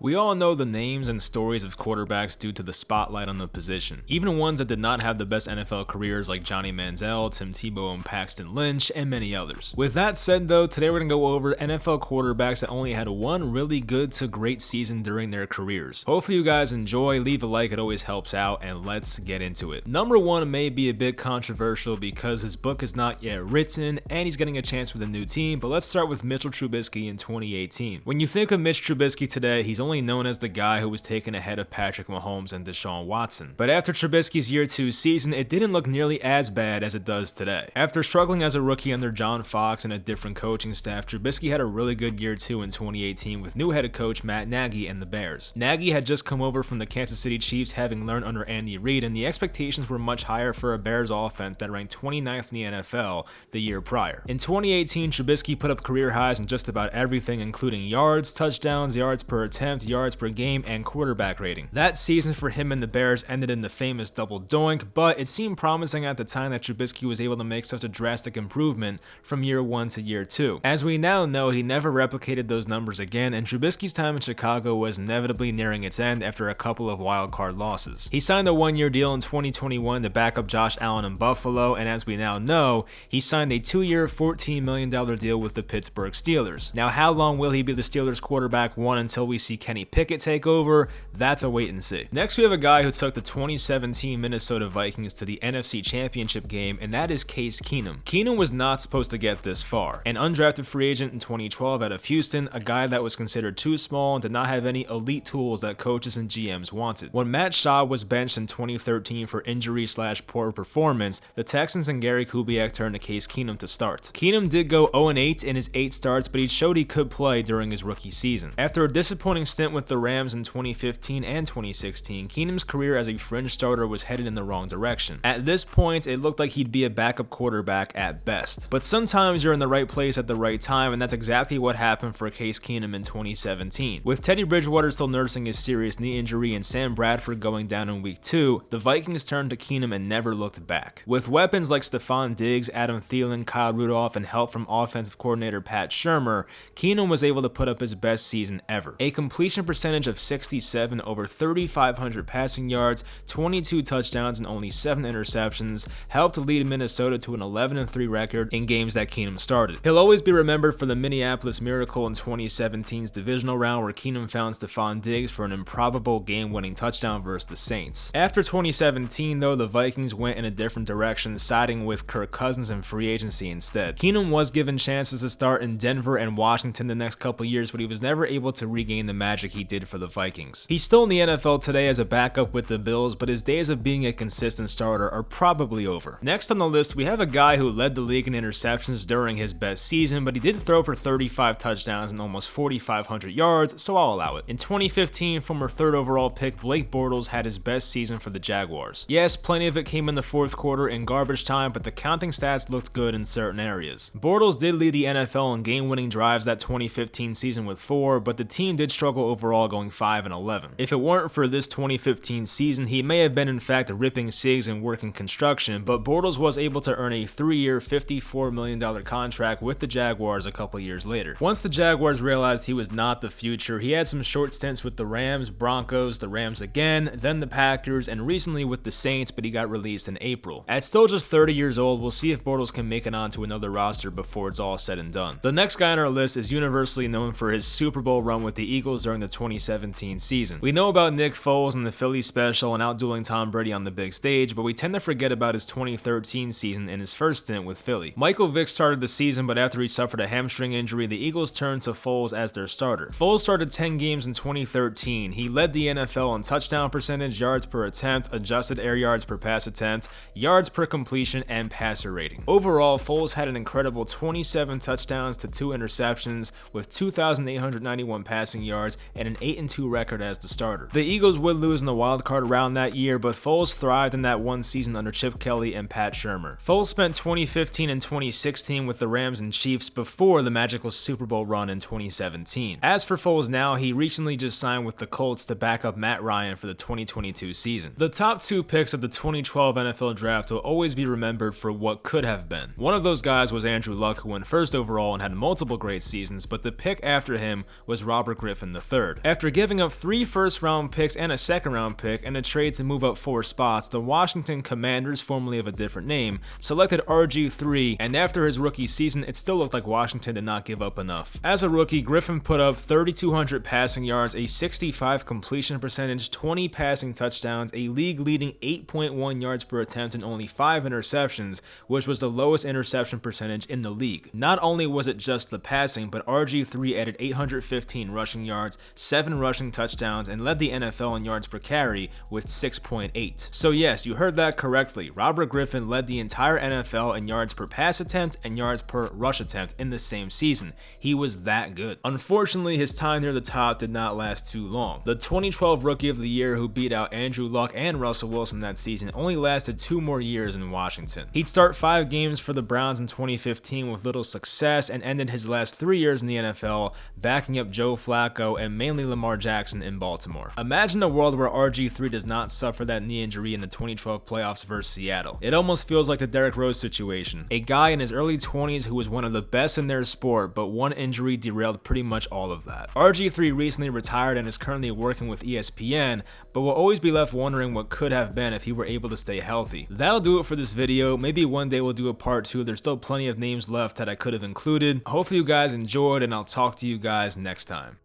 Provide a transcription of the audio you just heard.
We all know the names and stories of quarterbacks due to the spotlight on the position, even ones that did not have the best NFL careers like Johnny Manziel, Tim Tebow, and Paxton Lynch, and many others. With that said though, today we're going to go over NFL quarterbacks that only had one really good to great season during their careers. Hopefully you guys enjoy, leave a like, it always helps out, and let's get into it. Number one may be a bit controversial because his book is not yet written and he's getting a chance with a new team, but let's start with Mitch Trubisky in 2018. When you think of Mitch Trubisky today, he's only known as the guy who was taken ahead of Patrick Mahomes and Deshaun Watson. But after Trubisky's year 2 season, it didn't look nearly as bad as it does today. After struggling as a rookie under John Fox and a different coaching staff, Trubisky had a really good year 2 in 2018 with new head coach Matt Nagy and the Bears. Nagy had just come over from the Kansas City Chiefs, having learned under Andy Reid, and the expectations were much higher for a Bears offense that ranked 29th in the NFL the year prior. In 2018, Trubisky put up career highs in just about everything, including yards, touchdowns, yards per attempt, yards per game, and quarterback rating. That season for him and the Bears ended in the famous double doink, but it seemed promising at the time that Trubisky was able to make such a drastic improvement from year 1 to year 2. As we now know, he never replicated those numbers again, and Trubisky's time in Chicago was inevitably nearing its end after a couple of wildcard losses. He signed a 1-year deal in 2021 to back up Josh Allen in Buffalo, and as we now know, he signed a 2-year, $14 million deal with the Pittsburgh Steelers. Now, how long will he be the Steelers quarterback one until we see Kenny Pickett take over? That's a wait and see. Next, we have a guy who took the 2017 Minnesota Vikings to the NFC Championship game, and that is Case Keenum. Keenum was not supposed to get this far. An undrafted free agent in 2012 out of Houston, a guy that was considered too small and did not have any elite tools that coaches and GMs wanted. When Matt Schaub was benched in 2013 for injury/poor performance, the Texans and Gary Kubiak turned to Case Keenum to start. Keenum did go 0-8 in his 8 starts, but he showed he could play during his rookie season. After a disappointing stint with the Rams in 2015 and 2016, Keenum's career as a fringe starter was headed in the wrong direction. At this point, it looked like he'd be a backup quarterback at best. But sometimes you're in the right place at the right time, and that's exactly what happened for Case Keenum in 2017. With Teddy Bridgewater still nursing his serious knee injury and Sam Bradford going down in week 2, the Vikings turned to Keenum and never looked back. With weapons like Stephon Diggs, Adam Thielen, Kyle Rudolph, and help from offensive coordinator Pat Shurmur, Keenum was able to put up his best season ever. A completion percentage of 67, over 3,500 passing yards, 22 touchdowns, and only 7 interceptions helped lead Minnesota to an 11-3 record in games that Keenum started. He'll always be remembered for the Minneapolis Miracle in 2017's divisional round where Keenum found Stephon Diggs for an improbable game-winning touchdown versus the Saints. After 2017 though, the Vikings went in a different direction, siding with Kirk Cousins in free agency instead. Keenum was given chances to start in Denver and Washington the next couple years, but he was never able to regain the magic he did for the Vikings. He's still in the NFL today as a backup with the Bills, but his days of being a consistent starter are probably over. Next on the list, we have a guy who led the league in interceptions during his best season, but he did throw for 35 touchdowns and almost 4,500 yards, so I'll allow it. In 2015, former 3rd overall pick Blake Bortles had his best season for the Jaguars. Yes, plenty of it came in the 4th quarter in garbage time, but the counting stats looked good in certain areas. Bortles did lead the NFL in game-winning drives that 2015 season with 4, but the team did struggle overall, going 5-11. If it weren't for this 2015 season, he may have been in fact ripping cigs and working construction, but Bortles was able to earn a 3-year, $54 million contract with the Jaguars a couple years later. Once the Jaguars realized he was not the future, he had some short stints with the Rams, Broncos, the Rams again, then the Packers, and recently with the Saints, but he got released in April. At still just 30 years old, we'll see if Bortles can make it onto another roster before it's all said and done. The next guy on our list is universally known for his Super Bowl run with the Eagles during the 2017 season. We know about Nick Foles and the Philly special and outdueling Tom Brady on the big stage, but we tend to forget about his 2013 season in his first stint with Philly. Michael Vick started the season, but after he suffered a hamstring injury, the Eagles turned to Foles as their starter. Foles started 10 games in 2013. He led the NFL in touchdown percentage, yards per attempt, adjusted air yards per pass attempt, yards per completion, and passer rating. Overall, Foles had an incredible 27 touchdowns to 2 interceptions with 2,891 passing yards and an 8-2 record as the starter. The Eagles would lose in the wildcard round that year, but Foles thrived in that one season under Chip Kelly and Pat Shurmur. Foles spent 2015 and 2016 with the Rams and Chiefs before the magical Super Bowl run in 2017. As for Foles now, he recently just signed with the Colts to back up Matt Ryan for the 2022 season. The top 2 picks of the 2012 NFL Draft will always be remembered for what could have been. One of those guys was Andrew Luck, who went 1st overall and had multiple great seasons, but the pick after him was Robert Griffin III. III. After giving up 3 first-round picks and a second-round pick and a trade to move up 4 spots, the Washington Commanders, formerly of a different name, selected RG3, and after his rookie season, it still looked like Washington did not give up enough. As a rookie, Griffin put up 3,200 passing yards, a 65 completion percentage, 20 passing touchdowns, a league-leading 8.1 yards per attempt, and only 5 interceptions, which was the lowest interception percentage in the league. Not only was it just the passing, but RG3 added 815 rushing yards, 7 rushing touchdowns, and led the NFL in yards per carry with 6.8. So yes, you heard that correctly. Robert Griffin led the entire NFL in yards per pass attempt and yards per rush attempt in the same season. He was that good. Unfortunately, his time near the top did not last too long. The 2012 Rookie of the Year, who beat out Andrew Luck and Russell Wilson that season, only lasted 2 more years in Washington. He'd start 5 games for the Browns in 2015 with little success and ended his last 3 years in the NFL, backing up Joe Flacco and mainly Lamar Jackson in Baltimore. Imagine a world where RG3 does not suffer that knee injury in the 2012 playoffs versus Seattle. It almost feels like the Derrick Rose situation. A guy in his early 20s who was one of the best in their sport, but one injury derailed pretty much all of that. RG3 recently retired and is currently working with ESPN, but will always be left wondering what could have been if he were able to stay healthy. That'll do it for this video. Maybe one day we'll do a part 2. There's still plenty of names left that I could have included. Hopefully you guys enjoyed, and I'll talk to you guys next time.